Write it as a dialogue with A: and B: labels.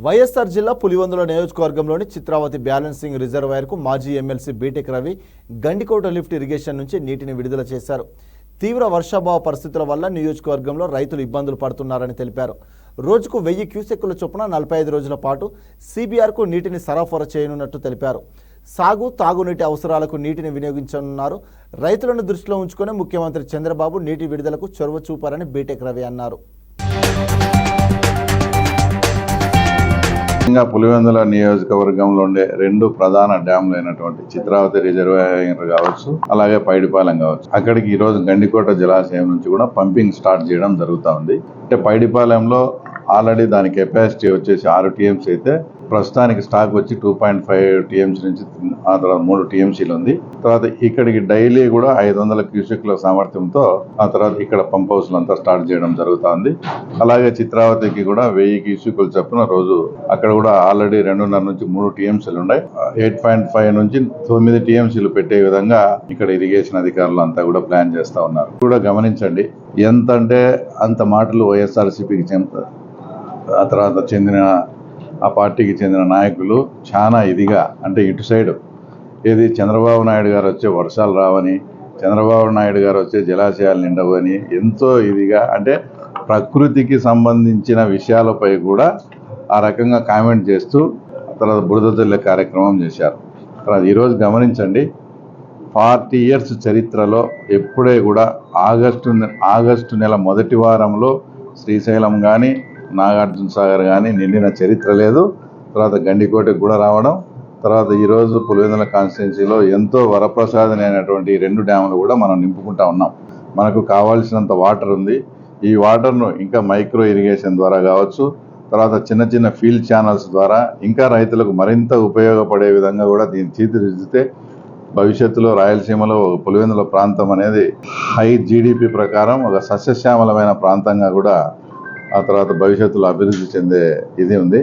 A: వైఎస్ఆర్ జిల్లా పులివెందుల నియోజకవర్గంలోని చిత్రావతి బ్యాలెన్సింగ్ రిజర్వాయర్కు మాజీ MLC BTech Ravi Gandikota lift irrigation నుంచి నీటిని విడుదల చేశారు. తీవ్ర వర్షాభావ పరిస్థితుల వల్ల నియోజకవర్గంలో రైతులు ఇబ్బందులు పడుతున్నారని తెలిపారు. రోజుకు 1000 క్యూసెక్కుల చొప్పున 45 రోజుల పాటు సిబిఆర్కు నీటిని సరఫరా చేయనున్నట్టు తెలిపారు. సాగు తాగునీటి అవసరాలకు నీటిని వినియోగించనున్నారు. రైతులను దృష్టిలో ఉంచుకుని ముఖ్యమంత్రి చంద్రబాబు నీటి విడుదలకు చొరవ చూపారని బీటెక్ రవి అన్నారు.
B: పులివెందుల నియోజకవర్గంలో ఉండే 2 ప్రధాన డ్యామ్లు అయినటువంటి చిత్రావతి రిజర్వాయర్ కావచ్చు, అలాగే పైడిపాలెం కావచ్చు, అక్కడికి ఈ రోజు గండికోట జలాశయం నుంచి కూడా పంపింగ్ స్టార్ట్ చేయడం జరుగుతూ ఉంది. అంటే పైడిపాలెంలో ఆల్రెడీ దాని కెపాసిటీ వచ్చేసి 6 టీఎంసీ అయితే ప్రస్తుతానికి స్టాక్ వచ్చి 2.5 టీఎంసీ నుంచి ఆ తర్వాత 3 టీఎంసీలు ఉంది. తర్వాత ఇక్కడికి డైలీ కూడా 500 క్యూసెక్ల సామర్థ్యంతో ఆ తర్వాత ఇక్కడ పంప్ హౌస్లు అంతా స్టార్ట్ చేయడం జరుగుతూ ఉంది. అలాగే చిత్రావతికి కూడా 1000 క్యూసెక్లు చొప్పున రోజు అక్కడ కూడా ఆల్రెడీ 2.5 నుంచి 3 టీఎంసీలు ఉన్నాయి. 8.5 నుంచి 9 టీఎంసీలు పెట్టే విధంగా ఇక్కడ ఇరిగేషన్ అధికారులు అంతా కూడా ప్లాన్ చేస్తా ఉన్నారు. కూడా గమనించండి, ఎంత అంటే అంత మాటలు వైఎస్ఆర్సీపీకి చెందుతారు. ఆ తర్వాత ఆ పార్టీకి చెందిన నాయకులు చాలా ఇదిగా, అంటే ఇటు సైడ్ ఏది చంద్రబాబు నాయుడు గారు వచ్చే వర్షాలు రావని, చంద్రబాబు నాయుడు గారు వచ్చే జలాశయాలు నిండవని ఎంతో ఇదిగా, అంటే ప్రకృతికి సంబంధించిన విషయాలపై కూడా ఆ రకంగా కామెంట్ చేస్తూ తర్వాత బురద జల్లే కార్యక్రమం చేశారు. తర్వాత ఈరోజు గమనించండి, 40 ఇయర్స్ చరిత్రలో ఎప్పుడే కూడా ఆగస్టు నెల మొదటి వారంలో శ్రీశైలం కానీ నాగార్జున సాగర్ కానీ నిండిన చరిత్ర లేదు. తర్వాత గండికోటకు కూడా రావడం, తర్వాత ఈరోజు పులివెందుల కాన్స్టిట్యున్సీలో ఎంతో వరప్రసాదని అయినటువంటి 2 డ్యాములు కూడా మనం నింపుకుంటా ఉన్నాం. మనకు కావాల్సినంత వాటర్ ఉంది. ఈ వాటర్ను ఇంకా మైక్రో ఇరిగేషన్ ద్వారా కావచ్చు, తర్వాత చిన్న చిన్న ఫీల్డ్ ఛానల్స్ ద్వారా ఇంకా రైతులకు మరింత ఉపయోగపడే విధంగా కూడా దీన్ని తీర్చిదిద్దితే భవిష్యత్తులో రాయలసీమలో పులివెందుల ప్రాంతం అనేది హై జీడిపి ప్రకారం ఒక సస్యశ్యామలమైన ప్రాంతంగా కూడా ఆ తర్వాత భవిష్యత్తులో అభివృద్ధి చెందే ఇది ఉంది.